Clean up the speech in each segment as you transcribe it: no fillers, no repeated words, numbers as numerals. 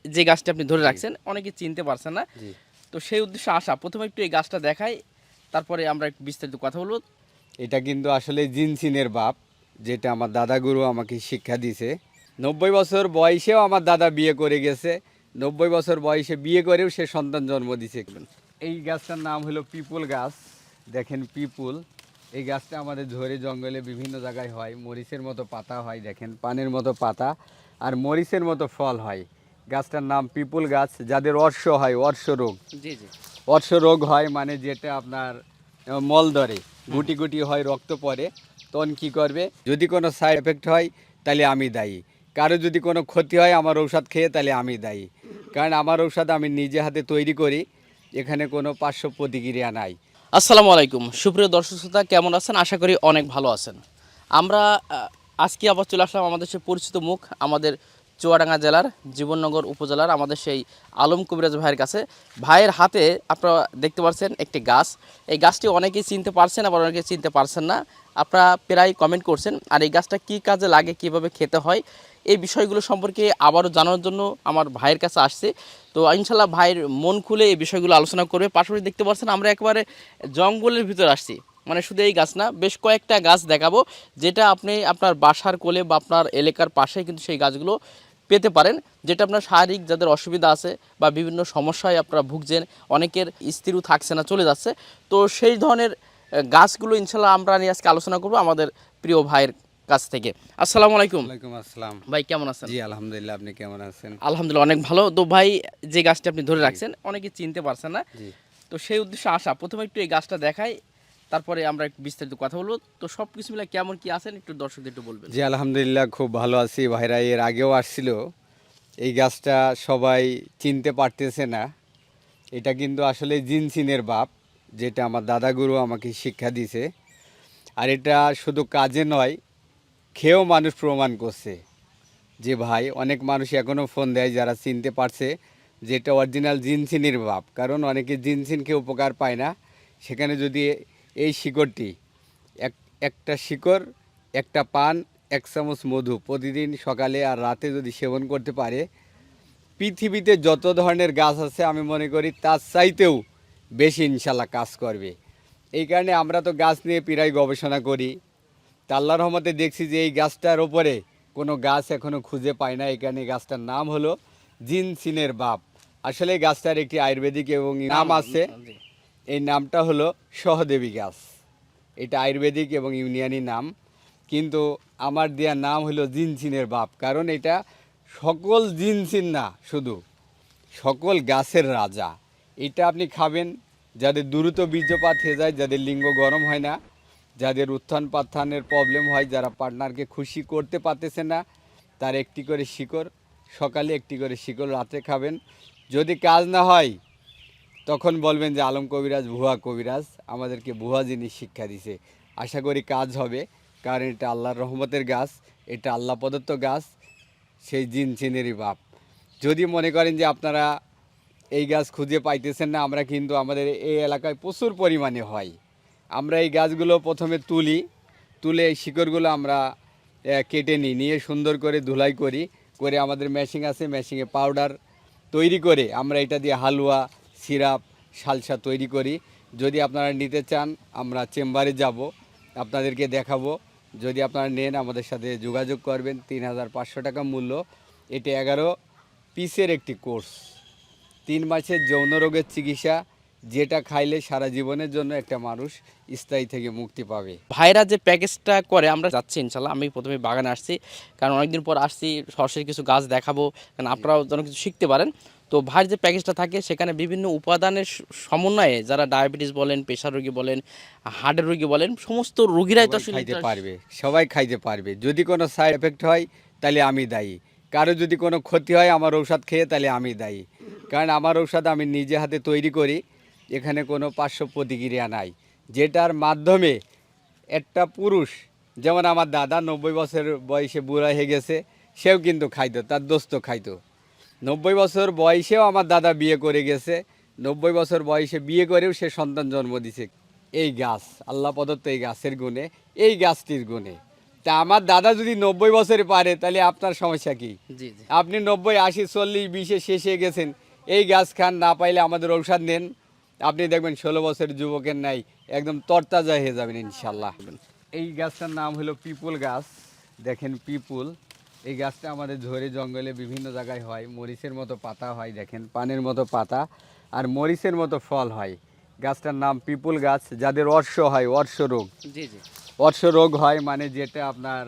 যে গাছটি আপনি ধরে রাখছেন অনেকে চিনতে পারছেন না, তো সেই উদ্দেশ্যে আসা। প্রথমে একটু এই গাছটা দেখাই, তারপরে আমরা একটু বিস্তারিত কথা বলবো। এটা কিন্তু আসলে জিনসিনের বাপ, যেটা আমার দাদা গুরু আমাকে শিক্ষা দিয়েছে। 90 বছর বয়সেও আমার দাদা বিয়ে করে গেছে, 90 বছর বয়সে বিয়ে করেও সে সন্তান জন্ম দিয়েছে। এই গাছটার নাম হলো পিপুল গাছ। দেখেন পিপুল, এই গাছটা আমাদের ঝড়ে জঙ্গলে বিভিন্ন জায়গায় হয়। মরিচের মতো পাতা হয়, দেখেন পানের মতো পাতা, আর মরিচের মতো ফল হয়। গাছটার নাম পিপুল গাছ। যাদের অর্শ হয়, অর্শ রোগ, জি জি। অর্শ রোগ হয় মানে যেটা আপনার মল ধরে, গুটি গুটি হয়, রক্ত পড়ে, তখন কি করবে? যদি কোনো সাইড এফেক্ট হয় তাহলে আমি দায়ী। কারো যদি কোনো ক্ষতি হয় আমার ঔষধ খেয়ে তাহলে আমি দায়ী, কারণ আমার ঔষধ আমি নিজে হাতে তৈরি করি, এখানে কোনো পার্শ্ব প্রতিক্রিয়া নাই। আসসালামু আলাইকুম সুপ্রিয় দর্শক শ্রোতা, কেমন আছেন? আশা করি অনেক ভালো আছেন। আমরা আজকে আবার চলে আসলাম আমাদের সেই পরিচিত মুখ, আমাদের চুয়াডাঙ্গা জেলার জীবননগর উপজেলার আমাদের সেই আলম কবিরাজ ভাইয়ের কাছে। ভাইয়ের হাতে আপনারা দেখতে পাচ্ছেন একটি গাছ। এই গাছটি অনেকেই চিনতে পারছেন, আবার অনেকে চিনতে পারছেন না। আপনারা প্রায় কমেন্ট করছেন। আর এই গাছটা কী কাজে লাগে, কীভাবে খেতে হয়, এই বিষয়গুলো সম্পর্কে আবারও জানার জন্য আমার ভাইয়ের কাছে আসছে। তো ইনশাল্লাহ ভাইয়ের মন খুলে এই বিষয়গুলো আলোচনা করবে। পাশাপাশি দেখতে পাচ্ছেন আমরা একেবারে জঙ্গলের ভিতর আসছি, মানে শুধু এই গাছ না, বেশ কয়েকটা গাছ দেখাবো, যেটা আপনি আপনার বাসার কোলে বা আপনার এলাকার পাশে কিন্তু সেই গাছগুলো পেতে পারেন। যেটা আপনার শারীরিক যাদের অসুবিধা আছে বা বিভিন্ন সমস্যায় আপনারা ভুগছেন, অনেকের স্ত্রীও থাকছে না, চলে যাচ্ছে, তো সেই ধরনের গাছগুলো ইনশাল্লাহ আমরা নিয়ে আজকে আলোচনা করব আমাদের প্রিয় ভাইয়ের কাছ থেকে। আসসালামু আলাইকুম। ওয়ালাইকুম আসসালাম। ভাই কেমন আছেন? জি আলহামদুলিল্লাহ, আপনি কেমন আছেন? আলহামদুলিল্লাহ অনেক ভালো। তো ভাই, যে গাছটি আপনি ধরে জি রাখছেন অনেকে চিনতে পারছেন না, জি তো সেই উদ্দেশ্যে আসা। প্রথমে একটু এই গাছটা দেখাই, তারপরে আমরা একটু বিস্তারিত কথা বলবো। তো সব কিছু মিলে কেমন কি আছেন একটু দর্শকদের একটু বলবেন। জি আলহামদুলিল্লাহ, খুব ভালো আছি। ভাইরা এর আগেও আসছিল। এই গাছটা সবাই চিনতে পারতেছে না। এটা কিন্তু আসলে জিনসিনের বাপ, যেটা আমার দাদা গুরু আমাকে শিক্ষা দিয়েছে। আর এটা শুধু কাজে নয়, খেয়েও মানুষ প্রমাণ করছে যে ভাই, অনেক মানুষ এখনও ফোন দেয় যারা চিনতে পারছে যে এটা অরিজিনাল জিনসিনের বাপ। কারণ অনেকে জিনসিনকে উপকার পায় না, সেখানে যদি এই শিকড়টি একটা শিকড়, একটা পান, 1 চামচ মধু প্রতিদিন সকালে আর রাতে যদি সেবন করতে পারে, পৃথিবীতে যত ধরনের গাছ আছে আমি মনে করি তার চাইতেও বেশি ইনশাল্লাহ কাজ করবে। এই কারণে আমরা তো গাছ নিয়ে প্রায় গবেষণা করি। তা আল্লাহর রহমতে দেখছি যে এই গাছটার ওপরে কোনো গাছ এখনও খুঁজে পায় না। এখানে গাছটার নাম হলো জিনসিনের বাপ। আসলে এই গাছটার একটি আয়ুর্বেদিক এবং নাম আছে। জি। এই নামটা হলো সহদেবী গাছ। এটা আয়ুর্বেদিক এবং ইউনিয়ানি নাম, কিন্তু আমার দেওয়ার নাম হলো জিনসিনের বাপ, কারণ এটা সকল জিনসিন না, শুধু সকল গাছের রাজা। এটা আপনি খাবেন যাদের দ্রুত বীর্যপাত হয়ে যায়, যাদের লিঙ্গ গরম হয় না, যাদের উত্থান পাত্থানের প্রবলেম হয়, যারা পার্টনারকে খুশি করতে পারতেছে না, তার একটি করে শিকড় সকালে, একটি করে শিকড় রাতে খাবেন। যদি কাজ না হয় তখন বলবেন যে আলম কবিরাজ ভুয়া কবিরাজ, আমাদেরকে ভুয়া জিনিস শিক্ষা দিছে। আশা করি কাজ হবে, কারণ এটা আল্লাহর রহমতের গাছ, এটা আল্লাহ প্রদত্ত গাছ, সেই জিনসিনেরই বাপ। যদি মনে করেন যে আপনারা এই গাছ খুঁজে পাইতেছেন না, আমরা কিন্তু আমাদের এই এলাকায় প্রচুর পরিমাণে হয়। আমরা এই গাছগুলো প্রথমে তুলে এই শিকড়গুলো আমরা কেটে নিয়ে সুন্দর করে ধুলাই করে আমাদের মেশিন আছে, মেশিনে পাউডার তৈরি করে আমরা এটা দিয়ে হালুয়া, সিরাপ, সালসা তৈরি করি। যদি আপনারা নিতে চান আমরা চেম্বারে যাব, আপনাদেরকে দেখাবো। যদি আপনারা নেন আমাদের সাথে যোগাযোগ করবেন। 3500 টাকা মূল্য। এটা 11 পিসের একটি কোর্স, 3 মাসের যৌন রোগের চিকিৎসা, যেটা খাইলে সারা জীবনের জন্য একটা মানুষ স্থায়ী থেকে মুক্তি পাবে। ভাইরা যে প্যাকেজটা করে আমরা যাচ্ছি ইনশাল্লাহ। আমি প্রথমে বাগানে আসছি, কারণ অনেকদিন পর আসছি, সরাসরি কিছু গাছ দেখাবো, কারণ আপনারাও যেন কিছু শিখতে পারেন। তো ভাইয়ের যে প্যাকেজটা থাকে সেখানে বিভিন্ন উপাদানের সমন্বয়ে, যারা ডায়াবেটিস বলেন, প্রেশার রোগী বলেন, হার্টের রোগী বলেন, সমস্ত রোগীরাই তো সবাই আসলে খাইতে পারবে, সবাই খাইতে পারবে। যদি কোনো সাইড এফেক্ট হয় তাহলে আমি দায়ী, কারো যদি কোনো ক্ষতি হয় আমার ঔষধ খেয়ে তাহলে আমি দায়ী, কারণ আমার ঔষধ আমি নিজে হাতে তৈরি করি, এখানে কোনো পার্শ্ব প্রতিক্রিয়া নাই। যেটার মাধ্যমে একটা পুরুষ, যেমন আমার দাদা 90 বছর বয়সে বুড়া হয়ে গেছে, সেও কিন্তু খাইতো, তার দোস্ত খাইতো। 90 বছর বয়সেও আমার দাদা বিয়ে করে গেছে, 90 বছর বয়সে বিয়ে করেও সে সন্তান জন্ম দিছে। এই গাছ আল্লাহ প্রদত্ত, এই গাছের গুণে, এই গাছটির গুণে। তা আমার দাদা যদি 90 বছরে পারে তাহলে আপনার সমস্যা কি? জি জি আপনি 90, 80, 40, 20-এ শেষে গেছেন, এই গাছ খান, না পাইলে আমাদের ঔষধ নেন, আপনি দেখবেন 16 বছরের যুবকের নাই একদম তরতাজা হয়ে যাবেন ইনশাল্লাহ। এই গাছটার নাম হলো পিপুল গাছ। দেখেন পিপুল, এই গাছটা আমাদের ঝড়ে জঙ্গলে বিভিন্ন জায়গায় হয়। মরিচের মতো পাতা হয়, দেখেন পানের মতো পাতা, আর মরিচের মতো ফল হয়। গাছটার নাম পিপুল গাছ। যাদের অর্শ হয়, অর্শ রোগ, জি জি অর্শ রোগ হয় মানে যেটা আপনার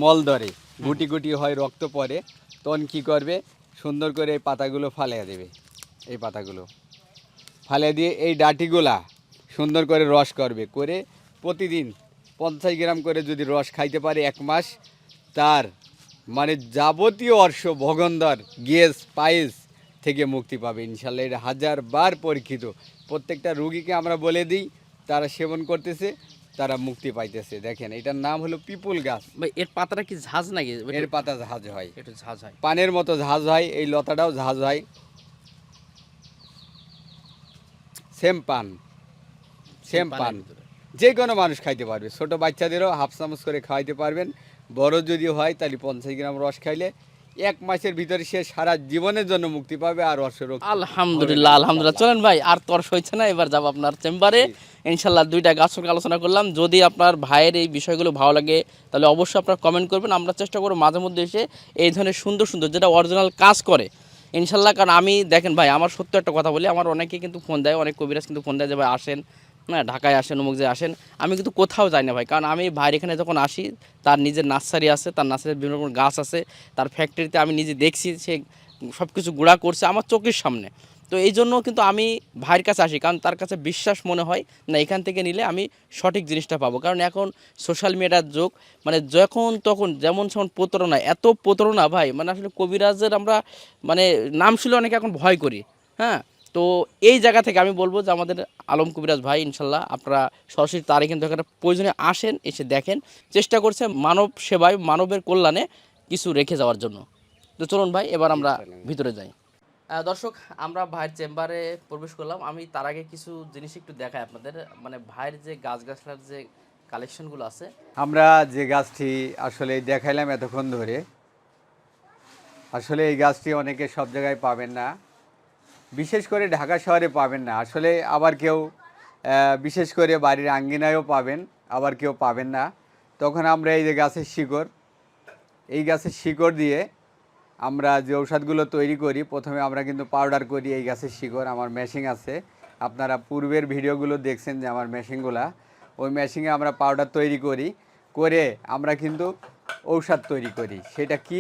মল ধরে, গুটি গুটি হয়, রক্ত পড়ে, তখন কি করবে, সুন্দর করে এই পাতাগুলো ফালিয়ে দেবে। এই পাতাগুলো ফালিয়ে দিয়ে এই ডাঁটিগুলা সুন্দর করে রস করবে, করে প্রতিদিন 50 গ্রাম করে যদি রস খাইতে পারে 1 মাস, তার মানে যাবতীয় অর্শ, ভগন্দর, গ্যাস, পাইলস থেকে মুক্তি পাবে ইনশাল্লাহ। এটা 1000 বার পরীক্ষিত। প্রত্যেকটা রুগীকে আমরা বলে দিই, তারা সেবন করতেছে, তারা মুক্তি পাইতেছে। দেখেন এটার নাম হলো পিপুল গাছ। ভাই এর পাতাটা কি ঝাঁজ নাকি? এর পাতা ঝাঁজ হয়, একটু ঝাঁজ হয়। পানের মতো ঝাঁজ হয়, এই লতাটাও ঝাঁজ হয়, সেম পান, সেম পানের পান। ভিতরে। যে কোনো মানুষ খাইতে পারবে, ছোট বাচ্চাদেরও হাফ চামচ করে খাওয়াইতে পারবেন। বড় যদি হয় তাহলে 50 গ্রাম রস খাইলে 1 মাসের ভিতরে সে সারা জীবনের জন্য মুক্তি পাবে, আর অর্শরোগ আলহামদুলিল্লাহ আলহামদুলিল্লাহ। চলেন ভাই, আর তর্স হচ্ছে না, এবার যাবো আপনার চেম্বারে। ইনশাল্লাহ 2টা গাছ সঙ্গে আলোচনা করলাম। যদি আপনার ভাইয়ের এই বিষয়গুলো ভালো লাগে তাহলে অবশ্যই আপনারা কমেন্ট করবেন। আমরা চেষ্টা করবো মাঝে মধ্যে এসে এই ধরনের সুন্দর সুন্দর যেটা অরিজিনাল কাজ করে ইনশাল্লাহ। কারণ আমি দেখেন ভাই, আমার সত্য একটা কথা বলি, আমার অনেকে কিন্তু ফোন দেয়, অনেক কবিরাজ কিন্তু ফোন দেয় যে ভাই আসেন, হ্যাঁ ঢাকায় আসেন, অমুক যে আসেন। আমি কিন্তু কোথাও যাই না ভাই, কারণ আমি ভাইয়ের এখানে যখন আসি, তার নিজের নার্সারি আছে, তার নার্সারিতে বিভিন্ন রকম গাছ আছে, তার ফ্যাক্টরিতে আমি নিজে দেখছি সে সব কিছু গুঁড়া করছে আমার চোখের সামনে। তো এই জন্য কিন্তু আমি ভাইয়ের কাছে আসি, কারণ তার কাছে বিশ্বাস মনে হয় না এখান থেকে নিলে আমি সঠিক জিনিসটা পাবো। কারণ এখন সোশ্যাল মিডিয়ার যুগ, মানে যখন তখন যেমন সেমন প্রতারণা, এত প্রতারণা ভাই, মানে আসলে কবিরাজের আমরা মানে নাম শুনলে অনেকে এখন ভয় করি। হ্যাঁ, তো এই জায়গা থেকে আমি বলবো যে আমাদের আলম কবিরাজ ভাই ইনশাল্লাহ আপনারা সরাসরি তারই কিন্তু এখানে প্রয়োজনে আসেন, এসে দেখেন, চেষ্টা করছে মানব সেবায়, মানবের কল্যাণে কিছু রেখে যাওয়ার জন্য। তো চলুন ভাই, এবার আমরা ভিতরে যাই। দর্শক, আমরা ভাইয়ের চেম্বারে প্রবেশ করলাম। আমি তার আগে কিছু জিনিস একটু দেখাই আপনাদের, মানে ভাইয়ের যে গাছগাছলার যে কালেকশনগুলো আছে। আমরা যে গাছটি আসলে দেখাইলাম এতক্ষণ ধরে, আসলে এই গাছটি অনেকে সব জায়গায় পাবেন না, বিশেষ করে ঢাকা শহরে পাবেন না। আসলে আবার কেউ বিশেষ করে বাড়ির আঙ্গিনায়ও পাবেন, আবার কেউ পাবেন না। তখন আমরা এই যে গাছের শিকড়, এই গাছের শিকড় দিয়ে আমরা যে ঔষধগুলো তৈরি করি, প্রথমে আমরা কিন্তু পাউডার করি এই গাছের শিকড়। আমার মেশিন আছে, আপনারা পূর্বের ভিডিওগুলো দেখছেন যে আমার মেশিনগুলা, ওই মেশিনে আমরা পাউডার তৈরি করি, করে আমরা কিন্তু ঔষধ তৈরি করি। সেটা কি,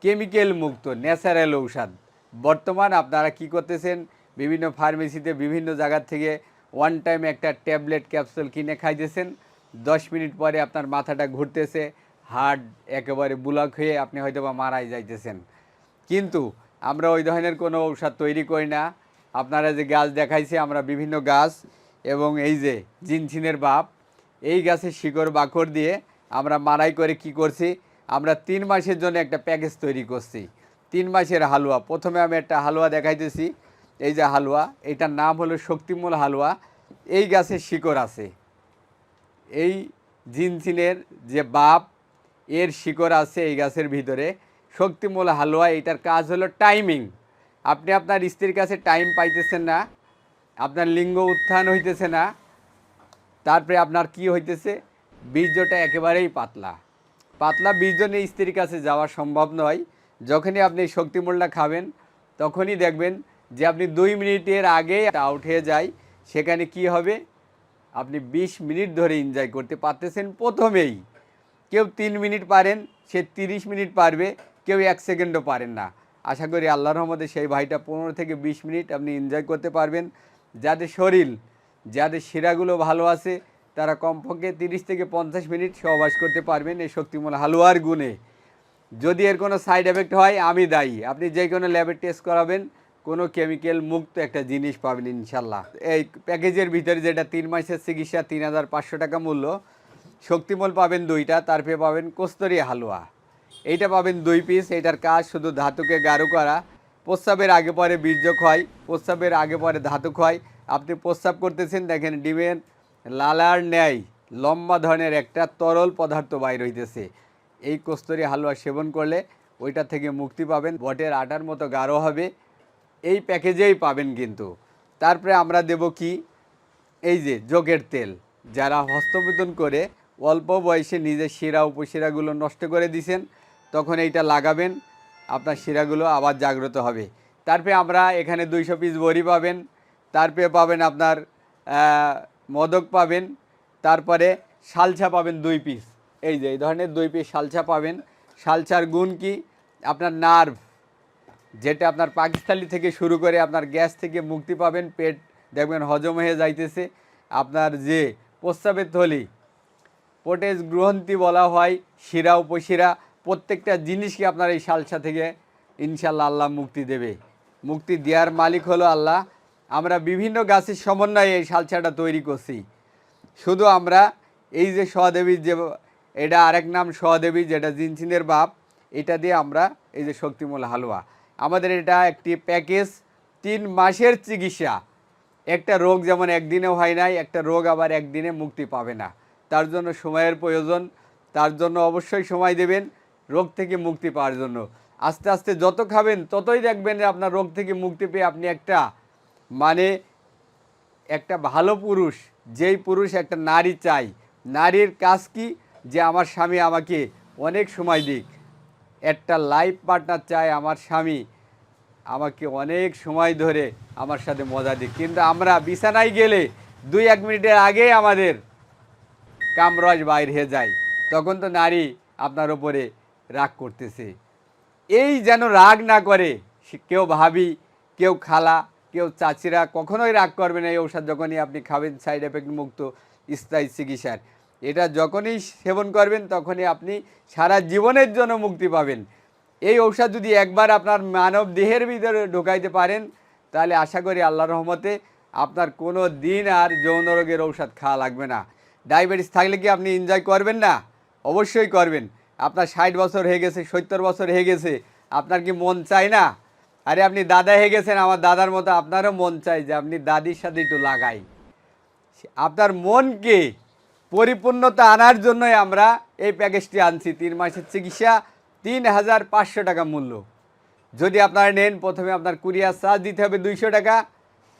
কেমিক্যাল মুক্ত ন্যাচারাল ঔষধ। বর্তমান আপনারা কি করতেছেন, বিভিন্ন ফার্মেসিতে বিভিন্ন জায়গার থেকে ওয়ান টাইম একটা ট্যাবলেট ক্যাপসুল কিনে খাইতেছেন, 10 মিনিট পরে আপনার মাথাটা ঘুরতেছে, হার্ট একেবারে ব্লক হয়ে আপনি হয়তো বা মারাই যাইতেছেন। কিন্তু আমরা ওই ধরনের কোনো ঔষধ তৈরি করি না। আপনারা যে গাছ দেখাইছে, আমরা বিভিন্ন গাছ এবং এই যে জিনছিনের বাপ, এই গাছের শিকড় বাকড় দিয়ে আমরা মারাই করে কি করছি, আমরা 3 মাসের জন্য একটা প্যাকেজ তৈরি করছি। 3 মাসের হালুয়া। প্রথমে আমি একটা হালুয়া দেখাইতেছি, এই যে হালুয়া, এটার নাম হলো শক্তিমূল হালুয়া। এই গাছের শিকড় আছে, এই জিনছিনের যে বাপ, এর শিকড় আছে এই গাছের ভিতরে। শক্তিমূল হালুয়া, এটার কাজ হলো টাইমিং। আপনি আপনার স্ত্রীর কাছে টাইম পাইতেছেন না, আপনার লিঙ্গ উত্থান হইতেছে না, তারপরে আপনার কি হইতেছে, বীর্যটা একেবারেই পাতলা, পাতলা বীর্য নিয়ে স্ত্রীর কাছে যাওয়া সম্ভব নয়। যখনই আপনি শক্তিমূলটা খাবেন, তখনই দেখবেন যে আপনি 2 মিনিটের আগে আউট হয়ে যায়। সেখানে কি হবে, আপনি 20 মিনিট ধরে এনজয় করতে পারতেছেন প্রথমেই। কেউ 3 মিনিট পারেন, সে 30 মিনিট পারবে, কেউ 1 সেকেন্ডও পারেন না। আশা করি আল্লাহর রহমতে সেই ভাইটা 15 থেকে 20 মিনিট আপনি এনজয় করতে পারবেন। যাদের শরীর, যাদের শিরাগুলো ভালো আছে, তারা কমপক্ষে 30 থেকে 50 মিনিট সহবাস করতে পারবেন এই শক্তিমূল হালুয়ার গুণে। যদি এর কোনো সাইড এফেক্ট হয়, আমি দায়ী। আপনি যে কোনো ল্যাবে টেস্ট করাবেন, কোনো কেমিক্যাল মুক্ত একটা জিনিস পাবেন ইনশাল্লাহ। এই প্যাকেজের ভিতরে যেটা 3 মাসের চিকিৎসা, 3500 টাকা মূল্য। শক্তিমূল পাবেন 2টা, তারপরে পাবেন কস্তুরী হালুয়া, এইটা পাবেন 2 পিস। এইটার কাজ শুধু ধাতুকে গাঢ় করা। প্রস্রাবের আগে পরে বীর্য ক্ষয়, প্রস্রাবের আগে পরে ধাতু ক্ষয়। আপনি প্রস্রাব করতেছেন, দেখেন ডিমের লালার ন্যায় লম্বা ধরনের একটা তরল পদার্থ বাইর হইতেছে। এই কস্তুরি হালুয়া সেবন করলে ওইটা থেকে মুক্তি পাবেন, বটের আটার মতো গাঢ় হবে, এই প্যাকেজেই পাবেন কিন্তু। তারপরে আমরা দেব কি, এই যে যোগের তেল, যারা হস্তমৈথুন করে অল্প বয়সে নিজের শিরা উপশিরাগুলো নষ্ট করে দিয়েছেন, তখন এইটা লাগাবেন, আপনার শিরাগুলো আবার জাগ্রত হবে। তারপরে আমরা এখানে 200 পিস বড়ি পাবেন, তারপরে পাবেন আপনার মদক পাবেন, তারপরে শালছা পাবেন 2 পিস। এই যে এই ধরনের 2 পিস শালছা পাবেন। শালচার গুণ কি, আপনার নার্ভ, যেটা আপনার পাকিস্তানি থেকে শুরু করে আপনার গ্যাস থেকে মুক্তি পাবেন, পেট দেখবেন হজম হয়ে যাইতেছে। আপনার যে প্রস্রাবের থলি, পোটেজ গ্রন্থি বলা হয়, শিরা উপশিরা, প্রত্যেকটা জিনিসকে আপনার এই শালসা থেকে ইনশাল্লাহ আল্লাহ মুক্তি দেবে। মুক্তি দেওয়ার মালিক হলো আল্লাহ। আমরা বিভিন্ন গাছের সমন্বয়ে এই শালসাটা তৈরি করছি। শুধু আমরা এই যে সহদেবীর যে, এটা আরেক নাম সহদেবী, যেটা জিনসিনের বাপ, এটা দিয়ে আমরা এই যে শক্তিমূল হালুয়া, আমাদের এটা একটি প্যাকেজ, 3 মাসের চিকিৎসা। একটা রোগ যেমন একদিনেও হয় নাই, একটা রোগ আবার একদিনে মুক্তি পাবে না। তার জন্য সময়ের প্রয়োজন, তার জন্য অবশ্যই সময় দেবেন রোগ থেকে মুক্তি পাওয়ার জন্য। আস্তে আস্তে যত খাবেন ততই দেখবেন যে আপনার রোগ থেকে মুক্তি পেয়ে আপনি একটা মানে একটা ভালো পুরুষ, যেই পুরুষ একটা নারী চাই, নারীর কাজ কি, যে আমার স্বামী আমাকে অনেক সময় দিক, একটা লাইফ পার্টনার চাই আমার স্বামী আমাকে অনেক সময় ধরে আমার সাথে মজা দিক। কিন্তু আমরা বিছানায় গেলে 2-1 মিনিটের আগেই আমাদের কামরস বাইর হয়ে যায়, তখন তো নারী আপনার ওপরে রাগ করতেছে। এই যেন রাগ না করে, কেউ ভাবি, কেউ খালা, কেউ চাচিরা কখনোই রাগ করবে না। এই ঔষধ যখনই আপনি খাবেন, সাইড এফেক্ট মুক্ত স্থায়ী চিকিৎসার, এটা যখনই সেবন করবেন তখনই আপনি সারা জীবনের জন্য মুক্তি পাবেন। এই ঔষধ যদি একবার আপনার মানব দেহের ভিতরে ঢোকাইতে পারেন, তাহলে আশা করি আল্লাহর রহমতে আপনার কোনো দিন আর যৌন রোগের ঔষধ খাওয়া লাগবে না। ডায়াবেটিস থাকলে কি আপনি এনজয় করবেন না? অবশ্যই করবেন। আপনার 60 বছর হয়ে গেছে, 70 বছর হয়ে গেছে, আপনার কি মন চায় না? আরে আপনি দাদা হয়ে গেছেন, আমার দাদার মতো আপনারও মন চাই যে আপনি দাদির সাথে একটু লাগাই। আপনার মনকে পরিপূর্ণতা আনার জন্যই আমরা এই প্যাকেজটি আনছি। 3 মাসের চিকিৎসা, 3500 টাকা মূল্য। যদি আপনারা নেন, প্রথমে আপনার কুরিয়ার চার্জ দিতে হবে 200 টাকা।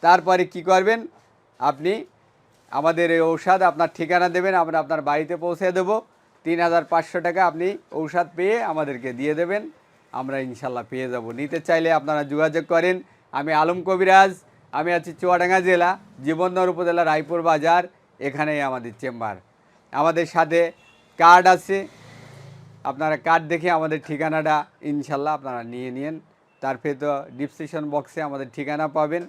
তারপরে কি করবেন, আপনি আমাদের এই ঔষধ আপনার ঠিকানা দেবেন, আমরা আপনার বাড়িতে পৌঁছে দেবো। 3500 টাকা আপনি ঔষধ পেয়ে আমাদেরকে দিয়ে দেবেন, আমরা ইনশাল্লাহ পেয়ে যাব। নিতে চাইলে আপনারা যোগাযোগ করেন। আমি আলম কবিরাজ, আমি আছি চুয়াডাঙ্গা জেলা, জীবননগর উপজেলা, রায়পুর বাজার, এখানেই আমাদের চেম্বার। আমাদের সাথে কার্ড আছে, আপনারা কার্ড দেখে আমাদের ঠিকানাটা ইনশাল্লাহ আপনারা নিয়ে নিন। তারপরে তো ডিসক্রিপশন বক্সে আমাদের ঠিকানা পাবেন,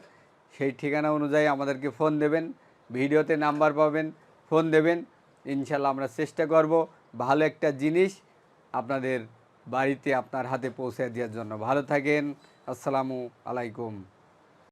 সেই ঠিকানা অনুযায়ী আমাদেরকে ফোন দেবেন, ভিডিওতে নাম্বার পাবেন, ফোন দেবেন। ইনশাল্লাহ আমরা চেষ্টা করব ভালো একটা জিনিস আপনাদের বাড়িতে আপনার হাতে পৌঁছে দেওয়ার জন্য। ভালো থাকেন, আসসালামু আলাইকুম।